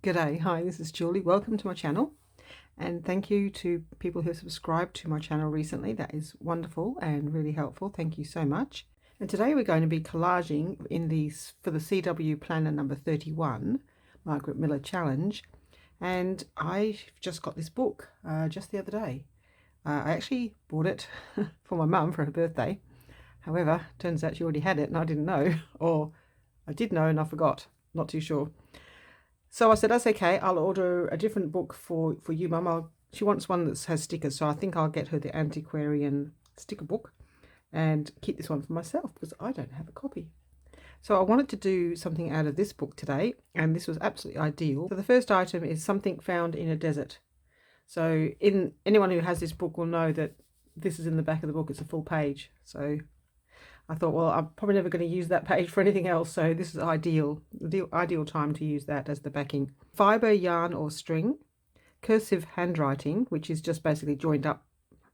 G'day, hi, this is Julie. Welcome to my channel, and thank you to people who have subscribed to my channel recently. That is wonderful and really helpful. Thank you so much. And today we're going to be collaging for the CW Planner number 31, Margarete Miller Challenge. And I just got this book just the other day. I actually bought it for my mum for her birthday. However, turns out she already had it and I didn't know, or I did know and I forgot. Not too sure. So I said, that's okay, I'll order a different book for you, Mum. She wants one that has stickers, so I think I'll get her the antiquarian sticker book and keep this one for myself because I don't have a copy. So I wanted to do something out of this book today, and this was absolutely ideal. So the first item is something found in a desert. So anyone who has this book will know that this is in the back of the book. It's a full page. So I thought, well, I'm probably never going to use that page for anything else, so this is ideal. The ideal time to use that as the backing. Fibre, yarn or string, cursive handwriting, which is just basically joined up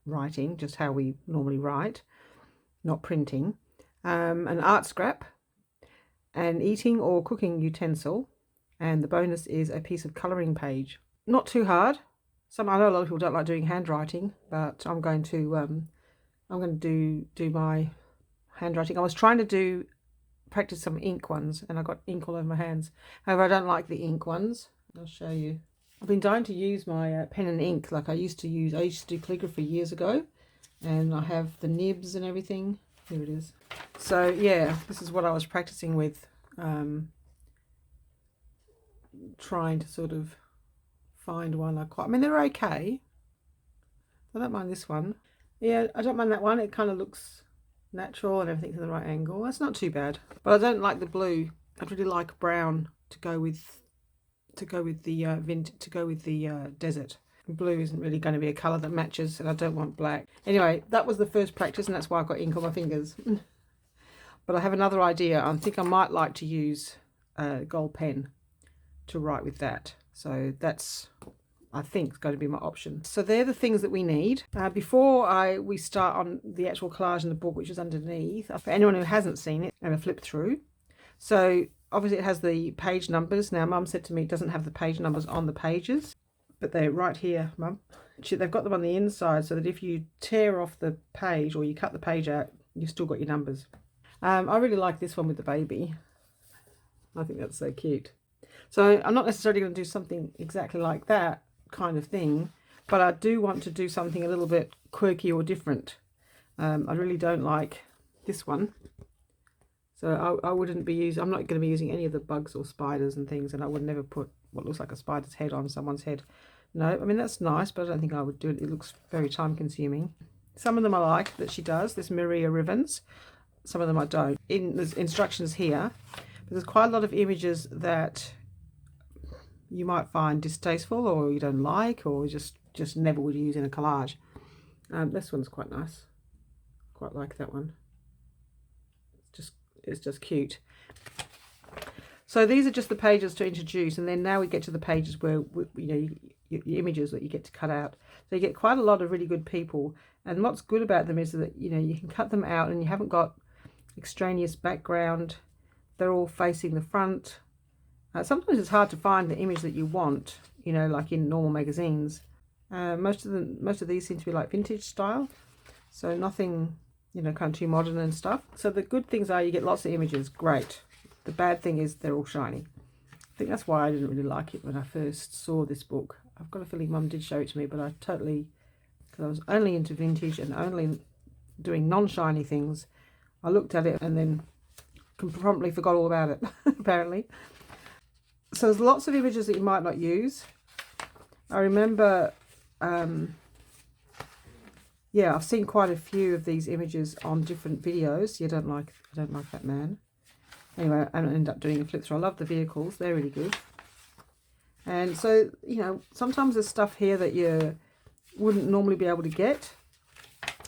writing, just how we normally write, not printing, an art scrap, an eating or cooking utensil, and the bonus is a piece of colouring page. Not too hard. I know a lot of people don't like doing handwriting, but I'm going to do my handwriting. I was trying to practice some ink ones, and I got ink all over my hands. However, I don't like the ink ones. I'll show you. I've been dying to use my pen and ink like I used to use. I used to do calligraphy years ago, and I have the nibs and everything. Here it is. So yeah, this is what I was practicing with, trying to sort of find one I mean, they're okay. I don't mind this one. Yeah, I don't mind that one. It kind of looks natural and everything's in the right angle. That's not too bad, but I don't like the blue. I'd really like brown to go with the desert. Blue isn't really going to be a color that matches, and I don't want black. Anyway, that was the first practice, and that's why I've got ink on my fingers. But I have another idea. I think I might like to use a gold pen to write with that. So that's, I think, is going to be my option. So they're the things that we need. Before we start on the actual collage in the book, which is underneath, for anyone who hasn't seen it, I'm going to flip through. So obviously it has the page numbers. Now Mum said to me it doesn't have the page numbers on the pages, but they're right here, Mum. They've got them on the inside so that if you tear off the page or you cut the page out, you've still got your numbers. I really like this one with the baby. I think that's so cute. So I'm not necessarily going to do something exactly like that kind of thing, but I do want to do something a little bit quirky or different. I really don't like this one, so I wouldn't be using, I'm not going to be using any of the bugs or spiders and things, and I would never put what looks like a spider's head on someone's head. No, I mean, that's nice, but I don't think I would do it. It looks very time consuming. Some of them I like that she does, this Maria ribbons. Some of them I don't. There's instructions here, but there's quite a lot of images that you might find distasteful or you don't like, or just never would use in a collage. This one's quite nice. Quite like that one. It's just cute. So these are just the pages to introduce, and then now we get to the pages where your images that you get to cut out. So you get quite a lot of really good people, and what's good about them is that you can cut them out and you haven't got extraneous background. They're all facing the front. Sometimes it's hard to find the image that you want, like in normal magazines. Most of these seem to be like vintage style, so nothing, kind of too modern and stuff. So the good things are you get lots of images, great. The bad thing is they're all shiny. I think that's why I didn't really like it when I first saw this book. I've got a feeling Mum did show it to me, but because I was only into vintage and only doing non-shiny things, I looked at it and then promptly forgot all about it, apparently. So there's lots of images that you might not use. I remember, yeah, I've seen quite a few of these images on different videos. I don't like that man. Anyway, I ended up doing a flip through. I love the vehicles, they're really good. And so, sometimes there's stuff here that you wouldn't normally be able to get,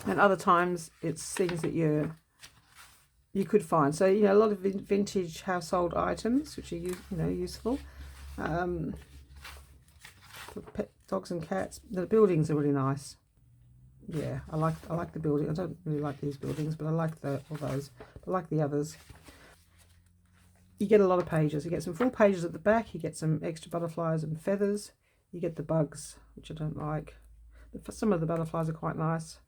and other times it's things that you could find. So a lot of vintage household items which are useful. For pet dogs and cats. The buildings are really nice. Yeah, I like the building. I don't really like these buildings, but I like all those. I like the others. you get a lot of pages. You get some full pages at the back, you get some extra butterflies and feathers, you get the bugs, which I don't like. Some of the butterflies are quite nice.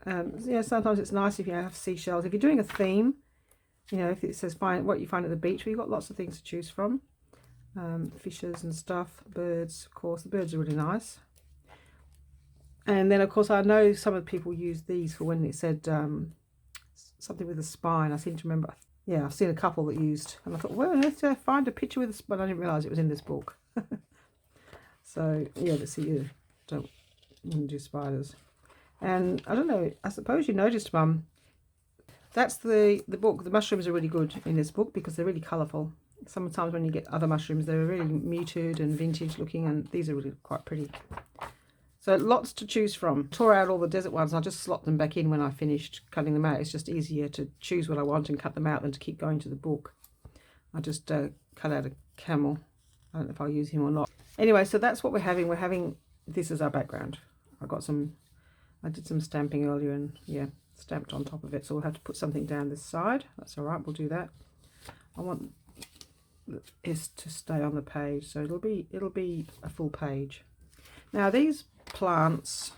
Yeah, sometimes it's nice if you have seashells. If you're doing a theme, you know, if it says find what you find at the beach, well, you've got lots of things to choose from. Fishes and stuff, birds, of course. The birds are really nice. And then, of course, I know some of the people use these for when it said something with a spine. I seem to remember. Yeah, I've seen a couple that used, and I thought, well, let's find a picture with a spine. I didn't realise it was in this book. So, yeah, let's see, you don't do spiders. And I don't know, I suppose you noticed, Mum, that's the book. The mushrooms are really good in this book because they're really colourful. Sometimes when you get other mushrooms, they're really muted and vintage looking, and these are really quite pretty. So lots to choose from. Tore out all the desert ones. I just slot them back in when I finished cutting them out. It's just easier to choose what I want and cut them out than to keep going to the book. I just cut out a camel. I don't know if I'll use him or not. Anyway, so that's what we're having. We're having this as our background. I did some stamping earlier and yeah, stamped on top of it. So we'll have to put something down this side. That's all right, we'll do that. I want this to stay on the page, so it'll be a full page. Now these plants,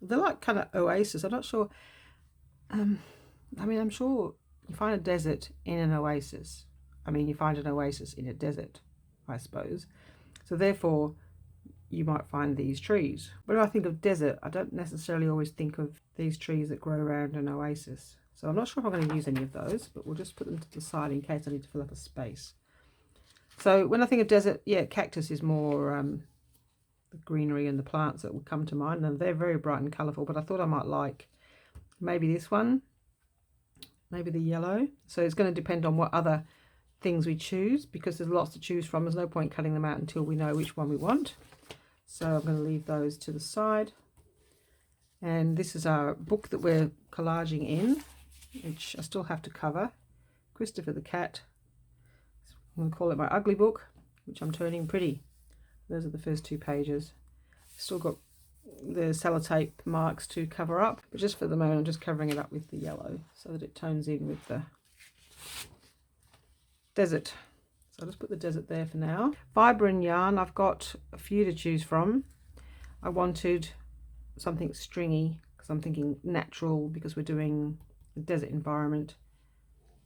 they're like kind of oasis. I'm not sure. I mean, I'm sure you find a desert in an oasis. I mean, you find an oasis in a desert, I suppose. So therefore, you might find these trees. When I think of desert, I don't necessarily always think of these trees that grow around an oasis. So I'm not sure if I'm going to use any of those, but we'll just put them to the side in case I need to fill up a space. So when I think of desert, yeah, cactus is more the greenery and the plants that would come to mind, and they're very bright and colourful, but I thought I might like maybe this one, maybe the yellow. So it's going to depend on what other things we choose, because there's lots to choose from. There's no point cutting them out until we know which one we want. So I'm going to leave those to the side. And this is our book that we're collaging in, which I still have to cover. Christopher the cat. I'm going to call it my ugly book, which I'm turning pretty. Those are the first 2 pages. Still got the sellotape marks to cover up, but just for the moment I'm just covering it up with the yellow so that it tones in with the desert. So I'll just put the desert there for now. Fibre and yarn, I've got a few to choose from. I wanted something stringy because I'm thinking natural, because we're doing a desert environment.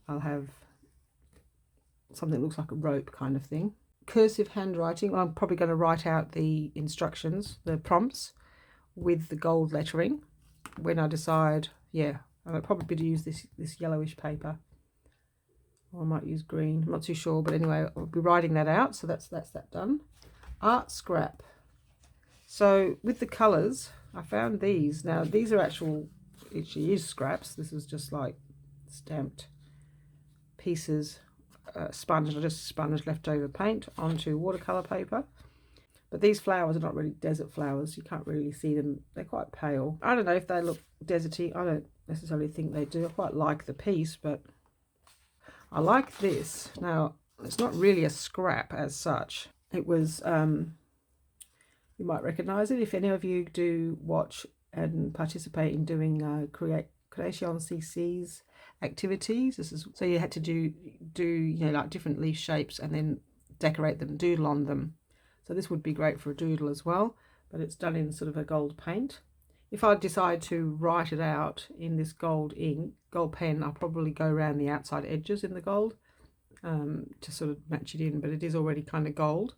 I'll have something that looks like a rope kind of thing. Cursive handwriting, I'm probably going to write out the instructions, the prompts, with the gold lettering when I decide. Yeah, I'll probably use this yellowish paper, or I might use green, I'm not too sure, but anyway, I'll be writing that out. So that's that done. Art scrap. So with the colours, I found these. Now these are actually is scraps. This is just like stamped pieces, sponge. I just sponged leftover paint onto watercolour paper. But these flowers are not really desert flowers. You can't really see them. They're quite pale. I don't know if they look deserty. I don't necessarily think they do. I quite like the piece, but I like this. Now, it's not really a scrap as such. It was, you might recognise it if any of you do watch and participate in doing Creation CC's activities. This is, so you had to do you know, like different leaf shapes and then decorate them, doodle on them. So this would be great for a doodle as well, but it's done in sort of a gold paint. If I decide to write it out in this gold ink, gold pen, I'll probably go around the outside edges in the gold to sort of match it in, but it is already kind of gold.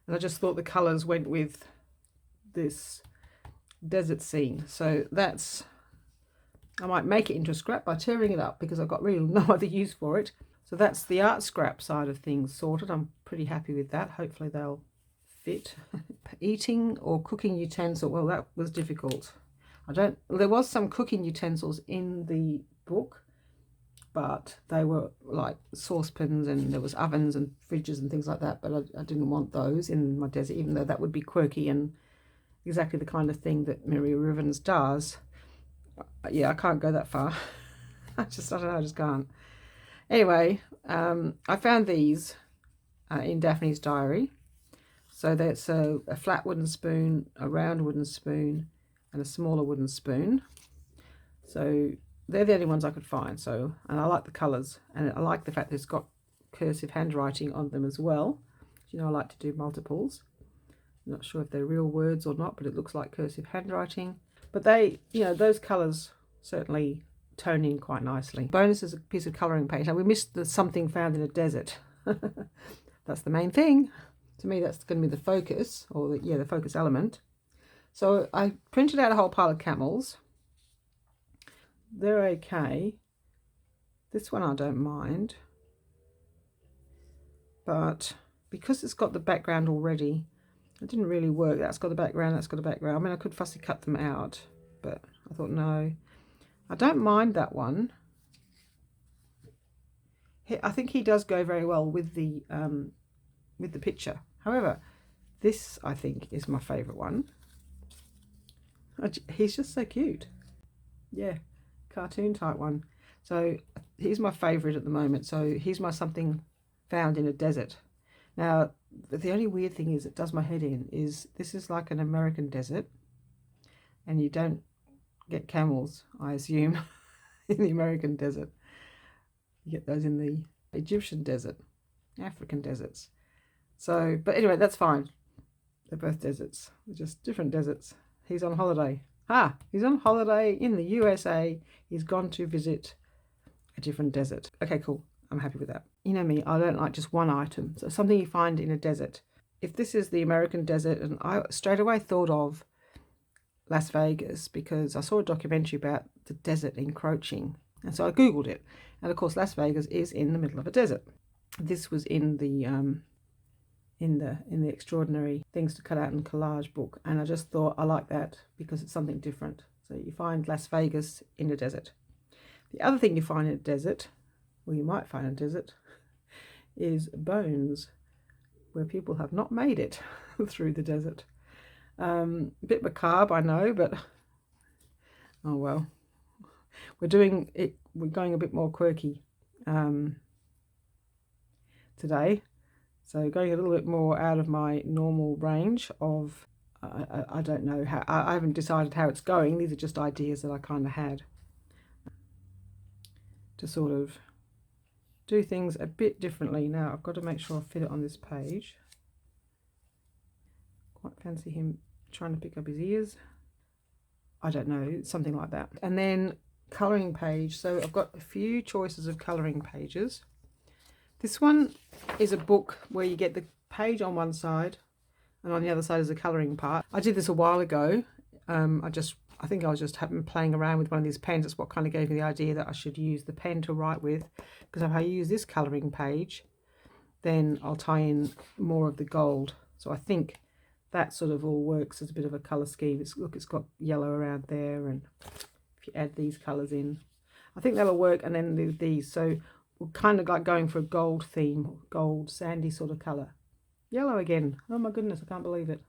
And I just thought the colours went with this desert scene. So that's, I might make it into a scrap by tearing it up because I've got really no other use for it. So that's the art scrap side of things sorted. I'm pretty happy with that. Hopefully they'll fit. Eating or cooking utensil, well, that was difficult. There was some cooking utensils in the book, but they were like saucepans, and there was ovens and fridges and things like that, but I didn't want those in my desert, even though that would be quirky and exactly the kind of thing that Maria Rivens does. Yeah, I can't go that far. I don't know, I just can't. Anyway, I found these in Daphne's diary. So that's a flat wooden spoon, a round wooden spoon, and a smaller wooden spoon. So they're the only ones I could find. So, and I like the colours, and I like the fact that it's got cursive handwriting on them as well. You know, I like to do multiples. I'm not sure if they're real words or not, but it looks like cursive handwriting. But they, you know, those colours certainly tone in quite nicely. Bonus is a piece of colouring page. Now we missed the something found in a desert. That's the main thing. To me, that's going to be the focus, or the focus element. So I printed out a whole pile of camels. They're okay. This one I don't mind. But because it's got the background already, it didn't really work. That's got a background, that's got a background. I mean, I could fussy cut them out, but I thought, no. I don't mind that one. I think he does go very well with the picture. However, this, I think, is my favourite one. He's just so cute. Yeah, cartoon type one. So he's my favourite at the moment. So he's my something found in a desert. Now, the only weird thing is, it does my head in, is this is like an American desert, and you don't get camels, I assume, in the American desert. You get those in the Egyptian desert, African deserts. So, but anyway, that's fine. They're both deserts. They're just different deserts. He's on holiday. He's on holiday in the USA. He's gone to visit a different desert. Okay, cool. I'm happy with that. You know me, I don't like just one item. So something you find in a desert. If this is the American desert, and I straight away thought of Las Vegas because I saw a documentary about the desert encroaching. And so I Googled it. And of course, Las Vegas is in the middle of a desert. This was in the extraordinary things to cut out in collage book, and I just thought I like that because it's something different. So you find Las Vegas in a desert. The other thing you find in a desert, or you might find in a desert, is bones where people have not made it through the desert. A bit macabre, I know, but oh well. We're doing it. We're going a bit more quirky today. So going a little bit more out of my normal range of, I don't know how, I haven't decided how it's going. These are just ideas that I kind of had to sort of do things a bit differently. Now I've got to make sure I fit it on this page. Quite fancy him trying to pick up his ears. I don't know, something like that. And then colouring page. So I've got a few choices of colouring pages. This one is a book where you get the page on one side and on the other side is the colouring part. I did this a while ago. I think I was just playing around with one of these pens. That's what kind of gave me the idea that I should use the pen to write with, because if I use this colouring page, then I'll tie in more of the gold. So I think that sort of all works as a bit of a colour scheme. Look, it's got yellow around there, and if you add these colours in, I think that'll work. And then these, so we're kind of like going for a gold theme, gold sandy sort of colour. Yellow again. Oh my goodness, I can't believe it.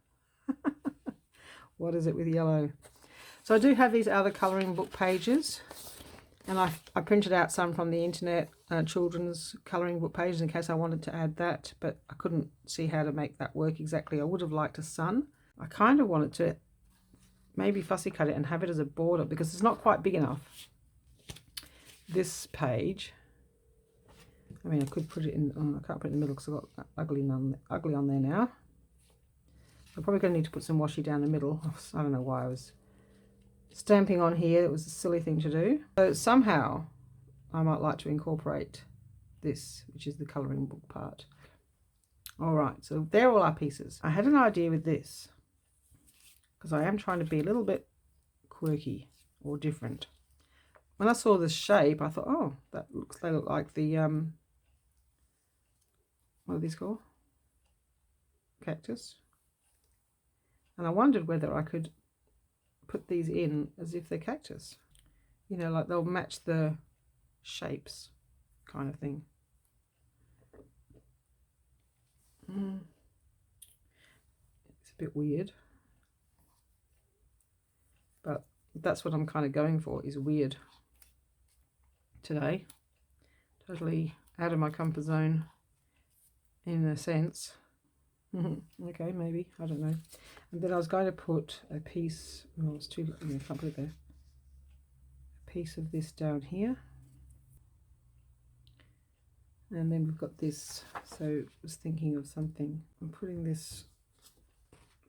What is it with yellow? So I do have these other colouring book pages, and I printed out some from the internet, children's colouring book pages, in case I wanted to add that, but I couldn't see how to make that work exactly. I would have liked a sun. I kind of wanted to maybe fussy cut it and have it as a border, because it's not quite big enough. This page, I mean, I could put it in, I can't put it in the middle because I've got ugly on there now. I'm probably going to need to put some washi down the middle. I don't know why I was stamping on here. It was a silly thing to do. So somehow I might like to incorporate this, which is the colouring book part. All right, so there are all our pieces. I had an idea with this, because I am trying to be a little bit quirky or different. When I saw the shape, I thought, oh, they look like the what are these called? Cactus. And I wondered whether I could put these in as if they're cactus. You know, like they'll match the shapes kind of thing. It's a bit weird, but that's what I'm kind of going for, is weird today. Totally out of my comfort zone in a sense. Okay, maybe, I don't know. And then I was going to put a piece, well, it's too, I can't put it there, a piece of this down here. And then we've got this. So I was thinking of something. I'm putting this,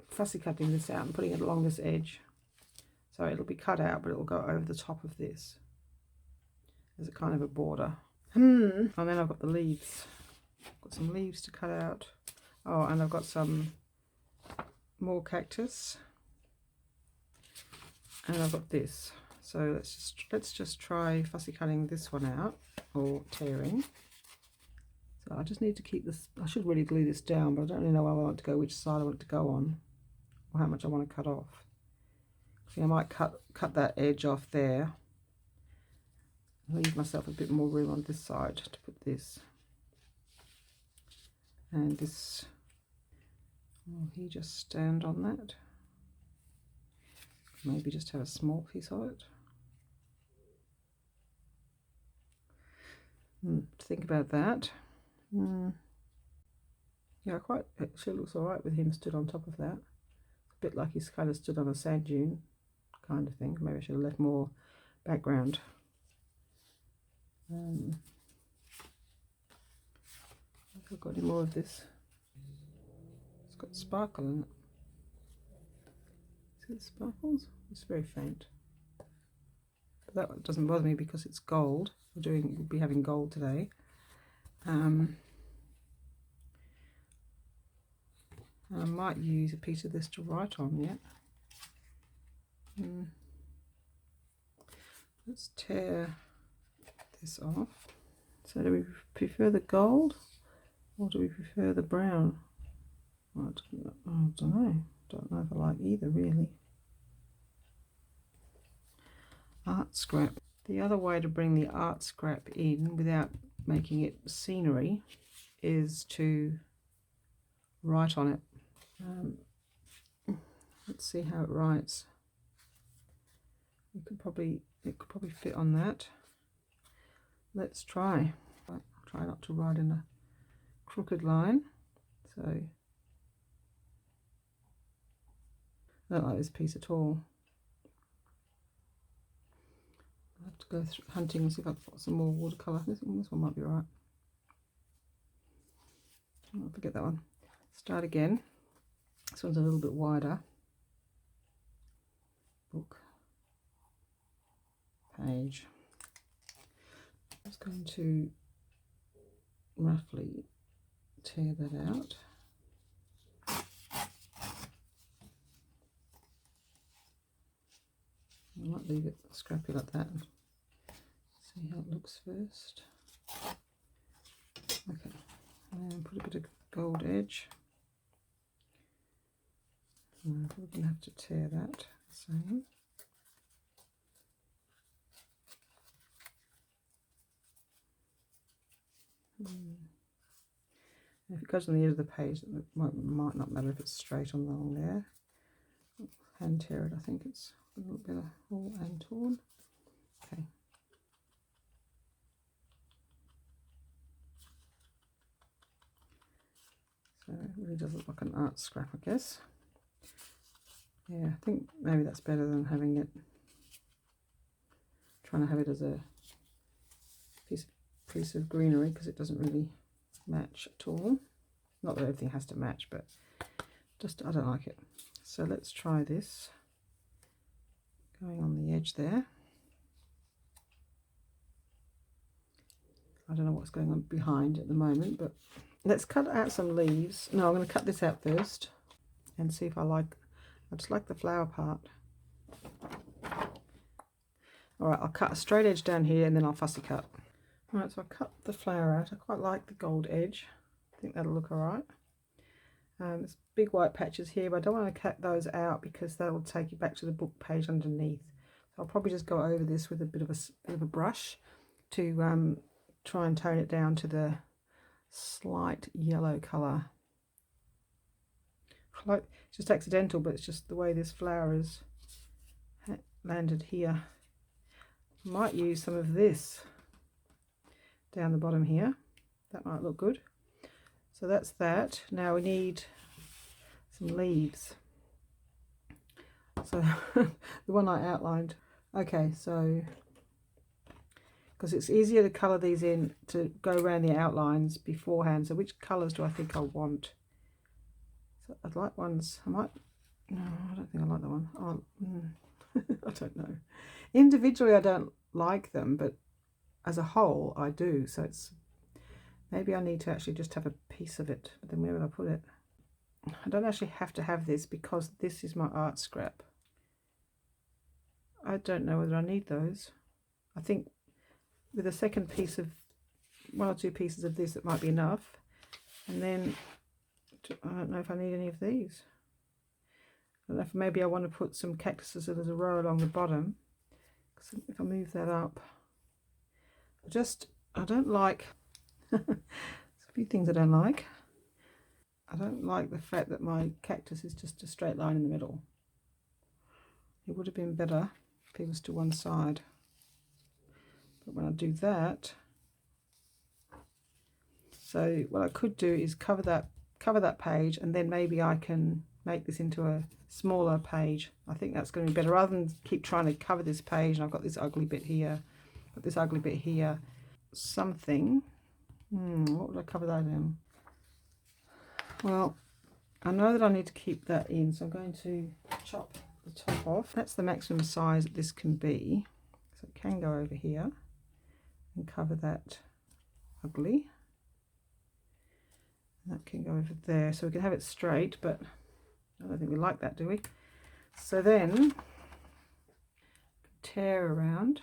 fussy cutting this out and putting it along this edge. So it'll be cut out, but it'll go over the top of this as a kind of a border. And then I've got the leaves. Got some leaves to cut out. Oh, and I've got some more cactus. And I've got this. So let's just try fussy cutting this one out, or tearing. So I just need to keep this. I should really glue this down, but I don't really know where I want it to go, which side I want it to go on, or how much I want to cut off. See, I might cut that edge off there. Leave myself a bit more room on this side to put this. And this, will he just stand on that? Maybe just have a small piece of it. Think about that. Yeah, it actually looks all right with him stood on top of that. It's a bit like he's kind of stood on a sand dune kind of thing. Maybe I should have left more background. I've got any more of this. It's got sparkle in it. See the sparkles? It's very faint. But that doesn't bother me because it's gold. We'll be having gold today. I might use a piece of this to write on yet. Let's tear this off. So do we prefer the gold or do we prefer the brown? I don't know. Don't know if I like either really. Art scrap. The other way to bring the art scrap in without making it scenery is to write on it. Let's see how it writes. It could probably fit on that. Let's try. I'll try not to write in a crooked line. So I don't like this piece at all. I'll have to go through hunting and see if I've got some more watercolour. This one might be right. I'll forget that one. Start again. This one's a little bit wider. Book. Page. I'm just going to roughly tear that out. I might leave it scrappy like that and see how it looks first. Okay, and put a bit of gold edge. I'm probably going to have to tear that the same. If it goes on the edge of the page, it might not matter if it's straight on along there. Hand tear it, I think it's a little bit of all and torn. Okay. So it really does look like an art scrap, I guess. Yeah, I think maybe that's better than having it, trying to have it as a piece of greenery, because it doesn't really match at all. Not that everything has to match, but just I don't like it. So let's try this, going on the edge there. I don't know what's going on behind at the moment, but let's cut out some leaves. No, I'm going to cut this out first and see if I just like the flower part. Alright, I'll cut a straight edge down here and then I'll fussy cut. Alright, so I cut the flower out. I quite like the gold edge. I think that'll look alright. There's big white patches here, but I don't want to cut those out because that will take you back to the book page underneath. So I'll probably just go over this with a bit of a brush to try and tone it down to the slight yellow colour. It's just accidental, but it's just the way this flower is landed here. I might use some of this down the bottom here. That might look good. So that's that. Now we need some leaves. So the one I outlined. Okay, so because it's easier to colour these in, to go around the outlines beforehand. So which colours do I think I want? So I'd like ones, no, I don't think I like that one. I don't know. Individually I don't like them, but as a whole I do. So it's, maybe I need to actually just have a piece of it. But then where would I put it? I don't actually have to have this because this is my art scrap. I don't know whether I need those. I think with a second piece of, 1 or 2 pieces of this, it might be enough. And then I don't know if I need any of these. I don't know if maybe I want to put some cactuses as a row along the bottom. So if I move that up, I don't like, there's a few things I don't like. I don't like the fact that my cactus is just a straight line in the middle. It would have been better if it was to one side. But when I do that, so what I could do is cover that page, and then maybe I can make this into a smaller page. I think that's going to be better, rather than keep trying to cover this page and I've got this ugly bit here, got this ugly bit here. Something, what would I cover that in? Well, I know that I need to keep that in, so I'm going to chop the top off. That's the maximum size that this can be, so it can go over here and cover that ugly. And that can go over there, so we can have it straight, but I don't think we like that, do we? So then tear around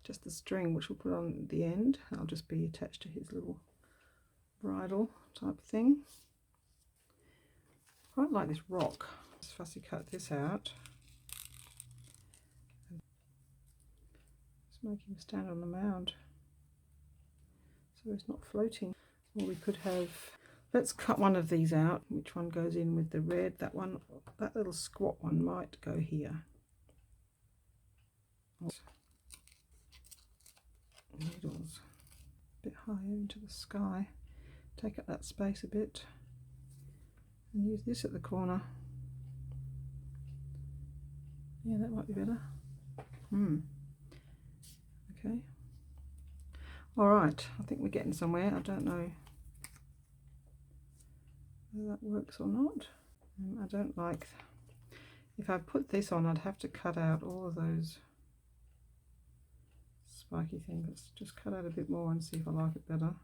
just the string, which we'll put on the end. I'll just be attached to his little bridle type thing. Quite like this rock. Just fussy cut this out. Just make him stand on the mound so he's not floating. Or we could have, let's cut one of these out. Which one goes in with the red? That one, that little squat one might go here. Needles a bit higher into the sky. Take up that space a bit and use this at the corner. Yeah, that might be better. Okay. All right, I think we're getting somewhere. I don't know whether that works or not. I don't like, if I put this on, I'd have to cut out all of those spiky things. Let's just cut out a bit more and see if I like it better.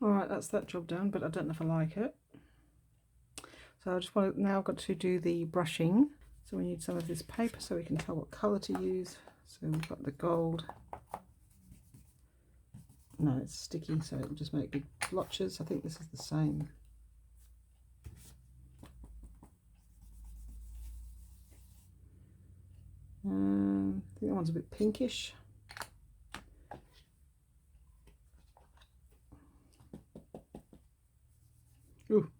All right, that's that job done, but I don't know if I like it. So I just want to, now I've got to do the brushing. So we need some of this paper so we can tell what colour to use. So we've got the gold. No, it's sticky, so it'll just make big blotches. I think this is the same. I think that one's a bit pinkish. Ooh.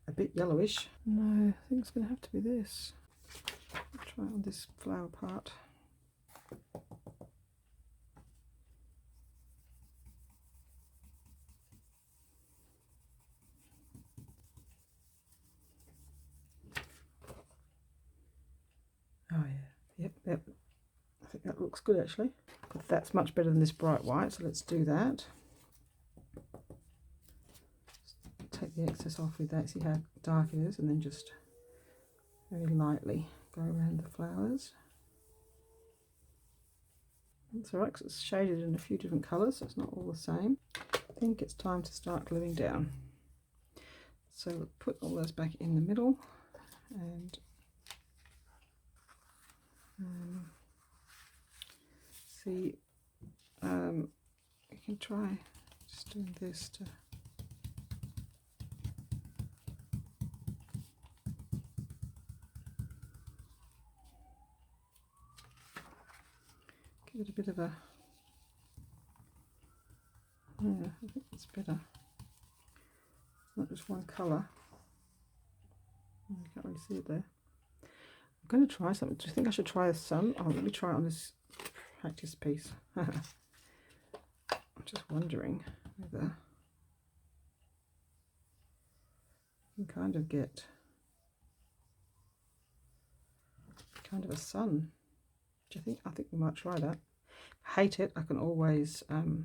A bit yellowish. No, I think it's going to have to be this. I'll try it on this flower part. Oh yeah, yep. I think that looks good actually. But that's much better than this bright white, so let's do that. Take the excess off with that, see how dark it is, and then just very lightly go around the flowers. That's alright, because it's shaded in a few different colours, so it's not all the same. I think it's time to start gluing down. So we'll put all those back in the middle, and see, we can try just doing this to give it a bit of a, yeah, I think it's better. Not just one colour. You can't really see it there. I'm going to try something. Do you think I should try some? Oh, let me try it on this practice piece. I'm just wondering whether you can kind of get kind of a sun, which I think we might try that. If I hate it, I can always oh,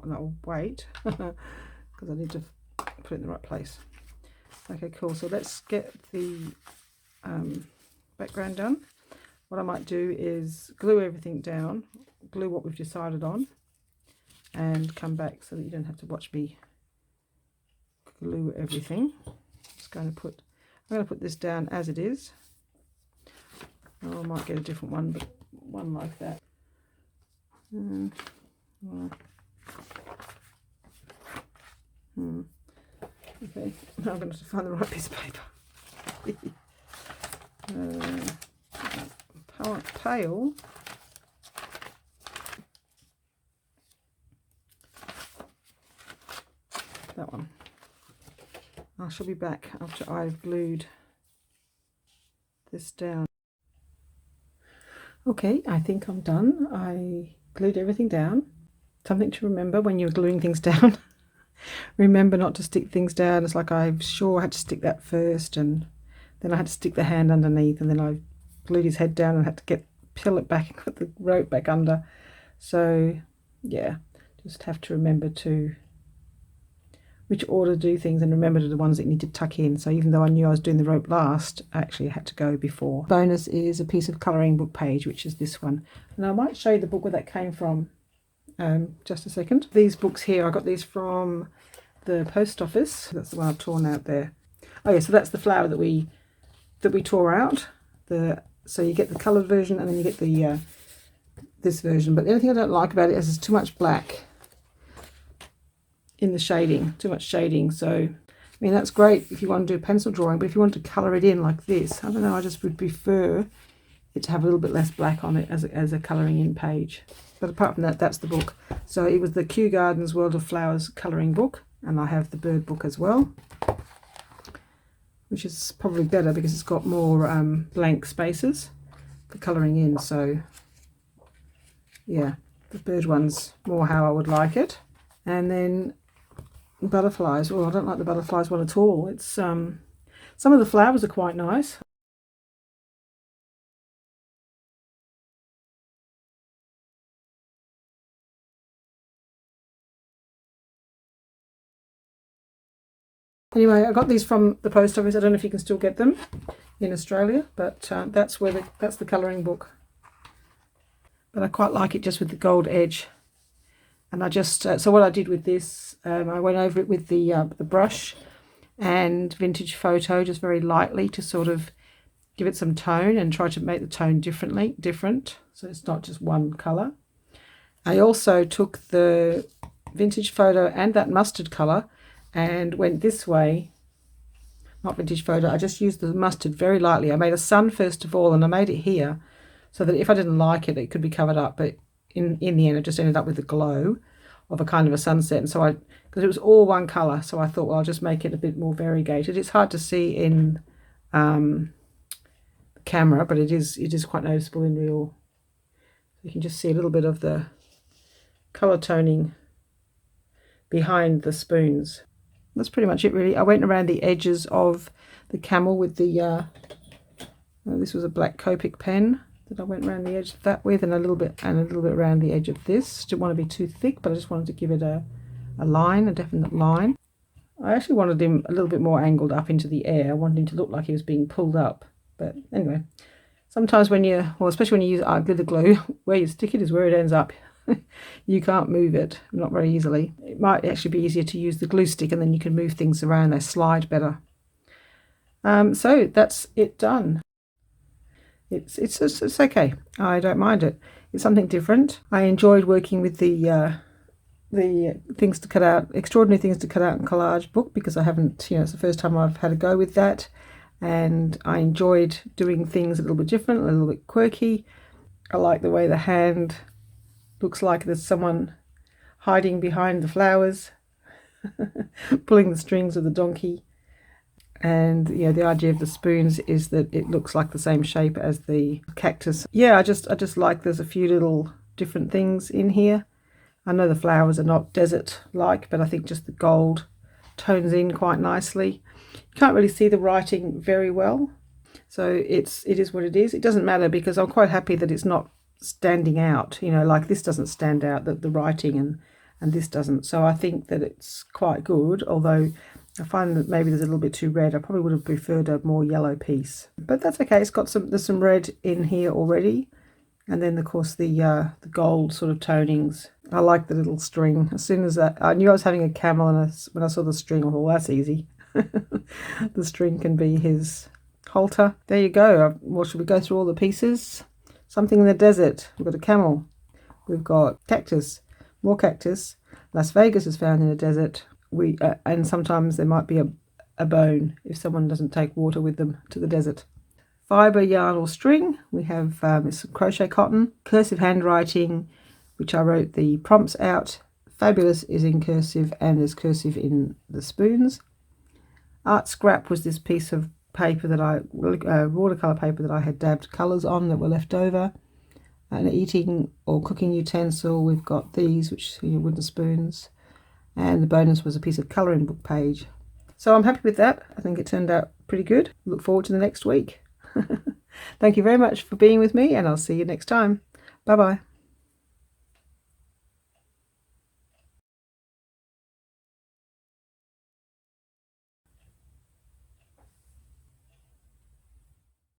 no, wait, because I need to put it in the right place. Okay, cool. So let's get the background done. What I might do is glue everything down, glue what we've decided on, and come back so that you don't have to watch me glue everything. I'm going to put this down as it is. Oh, I might get a different one, but one like that. Okay, now I'm going to have to find the right piece of paper. Pale. That one. I shall be back after I've glued this down. Okay, I think I'm done. I glued everything down. Something to remember when you're gluing things down. Remember not to stick things down. It's like I had to stick that first, and then I had to stick the hand underneath, and then I glued his head down and had to peel it back and put the rope back under. So yeah, just have to remember which order to do things, and remember to the ones that you need to tuck in. So even though I knew I was doing the rope last, I actually had to go before. Bonus is a piece of colouring book page, which is this one. And I might show you the book where that came from. Just a second. These books here, I got these from the post office. That's the one I've torn out there. Oh yeah, so that's the flower that we tore out. So you get the coloured version, and then you get the this version. But the only thing I don't like about it is there's too much black in the shading, too much shading. So I mean, that's great if you want to do a pencil drawing, but if you want to colour it in like this, I don't know, I just would prefer it to have a little bit less black on it as a colouring in page. But apart from that, that's the book. So it was the Kew Gardens World of Flowers colouring book, and I have the bird book as well, which is probably better because it's got more blank spaces for colouring in. So yeah, the bird one's more how I would like it. And then butterflies. Well, I don't like the butterflies one at all. It's some of the flowers are quite nice. Anyway, I got these from the post office. I don't know if you can still get them in Australia, but that's the colouring book. But I quite like it just with the gold edge. And I just so what I did with this, I went over it with the brush and vintage photo just very lightly to sort of give it some tone and try to make the tone different, so it's not just one colour. I also took the vintage photo and that mustard colour and went this way. Not vintage photo, I just used the mustard very lightly. I made a sun first of all, and I made it here so that if I didn't like it, it could be covered up. But in the end, I just ended up with the glow of a kind of a sunset. And so because it was all one colour, so I thought, well, I'll just make it a bit more variegated. It's hard to see in the camera, but it is quite noticeable in real. You can just see a little bit of the colour toning behind the spoons. That's pretty much it, really. I went around the edges of the camel with the this was a black Copic pen that I went around the edge of that with, and a little bit around the edge of this. Didn't want to be too thick, but I just wanted to give it a line, a definite line. I actually wanted him a little bit more angled up into the air. I wanted him to look like he was being pulled up. But anyway, sometimes when especially when you use art glitter glue, where you stick it is where it ends up. You can't move it, not very easily. It might actually be easier to use the glue stick, and then you can move things around. They slide better. So that's it done. It's okay. I don't mind it. It's something different. I enjoyed working with the things to cut out, extraordinary things to cut out in collage book, because I haven't, it's the first time I've had a go with that, and I enjoyed doing things a little bit different, a little bit quirky. I like the way the hand looks like there's someone hiding behind the flowers, pulling the strings of the donkey. And the idea of the spoons is that it looks like the same shape as the cactus. Yeah, I just like there's a few little different things in here. I know the flowers are not desert-like, but I think just the gold tones in quite nicely. You can't really see the writing very well, so it is what it is. It doesn't matter because I'm quite happy that it's not standing out, you know, like this doesn't stand out, the writing, and this doesn't. So I think that it's quite good, although I find that maybe there's a little bit too red. I probably would have preferred a more yellow piece, but that's okay. It's got there's some red in here already, and then of course the gold sort of tonings. I like the little string. As soon as I knew I was having a camel, and when I saw the string, I thought, well, that's easy. The string can be his halter. There you go. Well, should we go through all the pieces? Something in the desert. We've got a camel. We've got cactus. More cactus. Las Vegas is found in a desert. And sometimes there might be a bone if someone doesn't take water with them to the desert. Fibre, yarn or string. We have it's crochet cotton. Cursive handwriting, which I wrote the prompts out. Fabulous is in cursive and there's cursive in the spoons. Art scrap was this piece of paper that watercolour paper that I had dabbed colours on that were left over. An eating or cooking utensil, we've got these, which are your wooden spoons. And the bonus was a piece of colouring book page. So I'm happy with that. I think it turned out pretty good. Look forward to the next week. Thank you very much for being with me, and I'll see you next time. Bye bye.